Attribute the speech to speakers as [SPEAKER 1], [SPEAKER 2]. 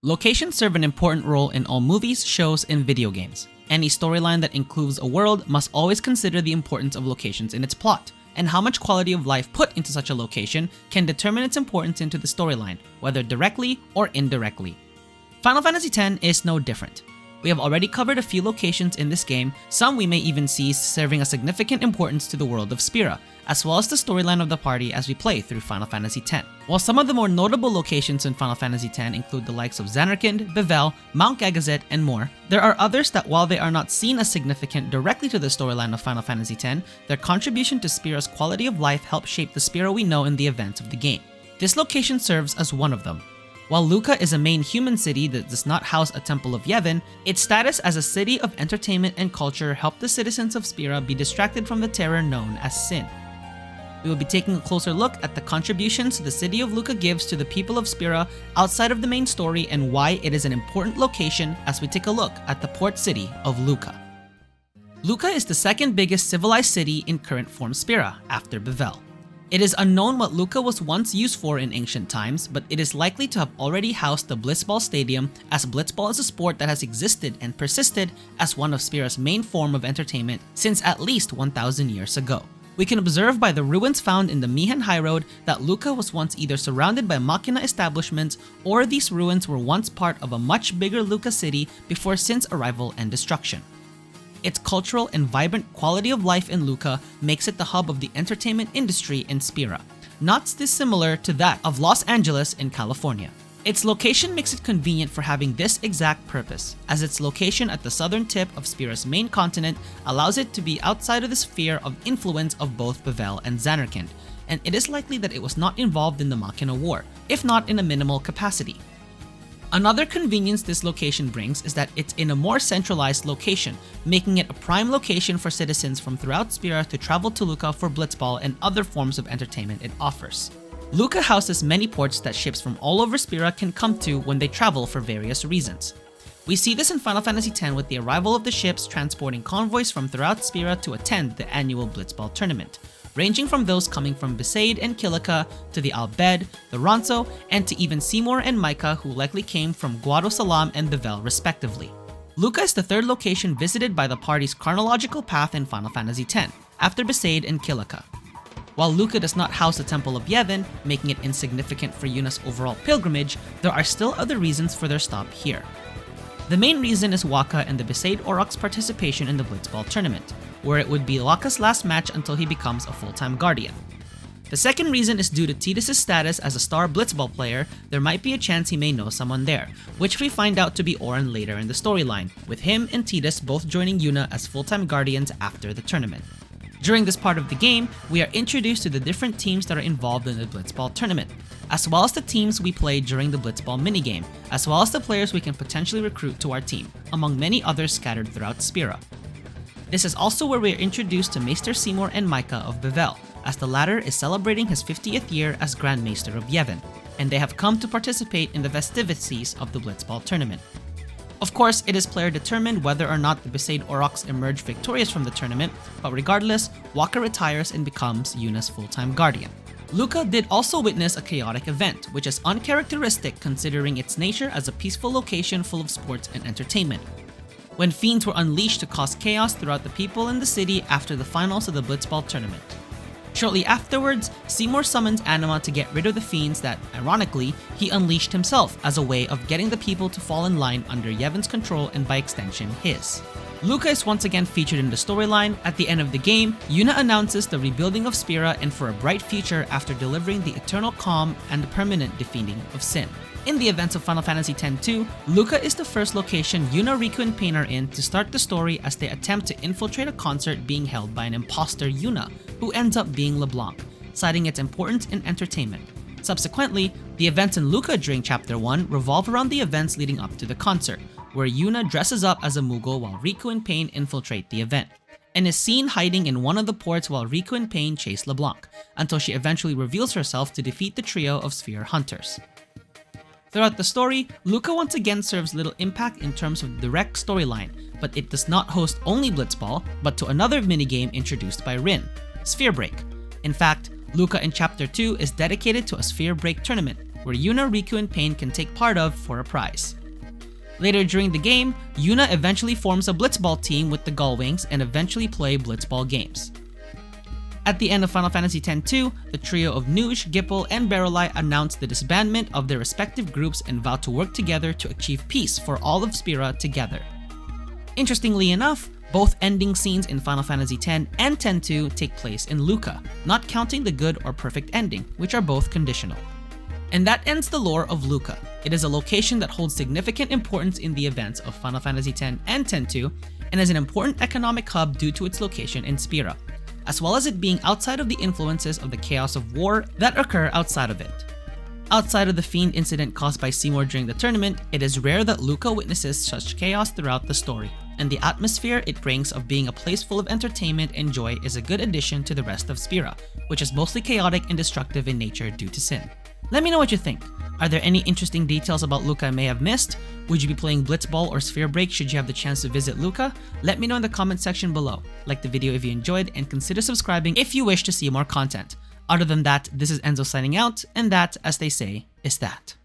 [SPEAKER 1] Locations serve an important role in all movies, shows, and video games. Any storyline that includes a world must always consider the importance of locations in its plot, and how much quality of life put into such a location can determine its importance into the storyline, whether directly or indirectly. Final Fantasy X is no different. We have already covered a few locations in this game, some we may even see serving a significant importance to the world of Spira, as well as the storyline of the party as we play through Final Fantasy X. While some of the more notable locations in Final Fantasy X include the likes of Zanarkand, Bevelle, Mount Gagazet, and more, there are others that while they are not seen as significant directly to the storyline of Final Fantasy X, their contribution to Spira's quality of life helped shape the Spira we know in the events of the game. This location serves as one of them. While Luca is a main human city that does not house a Temple of Yevon, its status as a city of entertainment and culture helped the citizens of Spira be distracted from the terror known as sin. We will be taking a closer look at the contributions the city of Luca gives to the people of Spira outside of the main story and why it is an important location as we take a look at the port city of Luca. Luca is the second biggest civilized city in current form Spira, after Bevelle. It is unknown what Luca was once used for in ancient times, but it is likely to have already housed the Blitzball Stadium, as Blitzball is a sport that has existed and persisted as one of Spira's main form of entertainment since at least 1,000 years ago. We can observe by the ruins found in the Mihan High Road that Luca was once either surrounded by Machina establishments or these ruins were once part of a much bigger Luca city before Sin's arrival and destruction. Its cultural and vibrant quality of life in Luca makes it the hub of the entertainment industry in Spira, not dissimilar to that of Los Angeles in California. Its location makes it convenient for having this exact purpose, as its location at the southern tip of Spira's main continent allows it to be outside of the sphere of influence of both Bevelle and Zanarkand, and it is likely that it was not involved in the Machina War, if not in a minimal capacity. Another convenience this location brings is that it's in a more centralized location, making it a prime location for citizens from throughout Spira to travel to Luca for Blitzball and other forms of entertainment it offers. Luca houses many ports that ships from all over Spira can come to when they travel for various reasons. We see this in Final Fantasy X with the arrival of the ships transporting convoys from throughout Spira to attend the annual Blitzball tournament, ranging from those coming from Besaid and Kilika to the Al Bhed, the Ronso, and to even Seymour and Micah, who likely came from Guado Salam and Bevelle respectively. Luca is the third location visited by the party's chronological path in Final Fantasy X, after Besaid and Kilika. While Luca does not house a Temple of Yevon, making it insignificant for Yuna's overall pilgrimage, there are still other reasons for their stop here. The main reason is Wakka and the Besaid Aurochs' participation in the Blitzball tournament, where it would be Wakka's last match until he becomes a full-time Guardian. The second reason is due to Tidus' status as a star Blitzball player. There might be a chance he may know someone there, which we find out to be Auron later in the storyline, with him and Tidus both joining Yuna as full-time Guardians after the tournament. During this part of the game, we are introduced to the different teams that are involved in the Blitzball tournament, as well as the teams we play during the Blitzball minigame, as well as the players we can potentially recruit to our team, among many others scattered throughout Spira. This is also where we are introduced to Maester Seymour and Micah of Bevelle, as the latter is celebrating his 50th year as Grand Maester of Yevon, and they have come to participate in the festivities of the Blitzball tournament. Of course, it is player determined whether or not the Besaid Aurochs emerge victorious from the tournament, but regardless, Wakka retires and becomes Yuna's full-time Guardian. Luca did also witness a chaotic event, which is uncharacteristic considering its nature as a peaceful location full of sports and entertainment, when fiends were unleashed to cause chaos throughout the people in the city after the finals of the Blitzball tournament. Shortly afterwards, Seymour summons Anima to get rid of the fiends that, ironically, he unleashed himself as a way of getting the people to fall in line under Yevon's control and by extension his. Luca is once again featured in the storyline. At the end of the game, Yuna announces the rebuilding of Spira and for a bright future after delivering the eternal calm and the permanent defeating of sin. In the events of Final Fantasy X-2, Luca is the first location Yuna, Riku, and Pain are in to start the story as they attempt to infiltrate a concert being held by an imposter Yuna, who ends up being LeBlanc, citing its importance in entertainment. Subsequently, the events in Luca during Chapter 1 revolve around the events leading up to the concert, where Yuna dresses up as a Moogle while Riku and Pain infiltrate the event, and is seen hiding in one of the ports while Riku and Pain chase LeBlanc, until she eventually reveals herself to defeat the trio of Sphere Hunters. Throughout the story, Luca once again serves little impact in terms of direct storyline, but it does not host only Blitzball, but to another minigame introduced by Rin, Sphere Break. In fact, Luca in Chapter 2 is dedicated to a Sphere Break tournament, where Yuna, Riku, and Pain can take part of for a prize. Later during the game, Yuna eventually forms a Blitzball team with the Gullwings and eventually play Blitzball games. At the end of Final Fantasy X-2, the trio of Nuge, Gipple, and Barrelite announced the disbandment of their respective groups and vowed to work together to achieve peace for all of Spira together. Interestingly enough, both ending scenes in Final Fantasy X and X-2 take place in Luca, not counting the good or perfect ending, which are both conditional. And that ends the lore of Luca. It is a location that holds significant importance in the events of Final Fantasy X and X-2, and is an important economic hub due to its location in Spira, as well as it being outside of the influences of the chaos of war that occur outside of it. Outside of the Fiend incident caused by Seymour during the tournament, it is rare that Luca witnesses such chaos throughout the story, and the atmosphere it brings of being a place full of entertainment and joy is a good addition to the rest of Spira, which is mostly chaotic and destructive in nature due to sin. Let me know what you think. Are there any interesting details about Luca I may have missed? Would you be playing Blitzball or Sphere Break should you have the chance to visit Luca? Let me know in the comment section below. Like the video if you enjoyed, and consider subscribing if you wish to see more content. Other than that, this is Enzo signing out, and that, as they say, is that.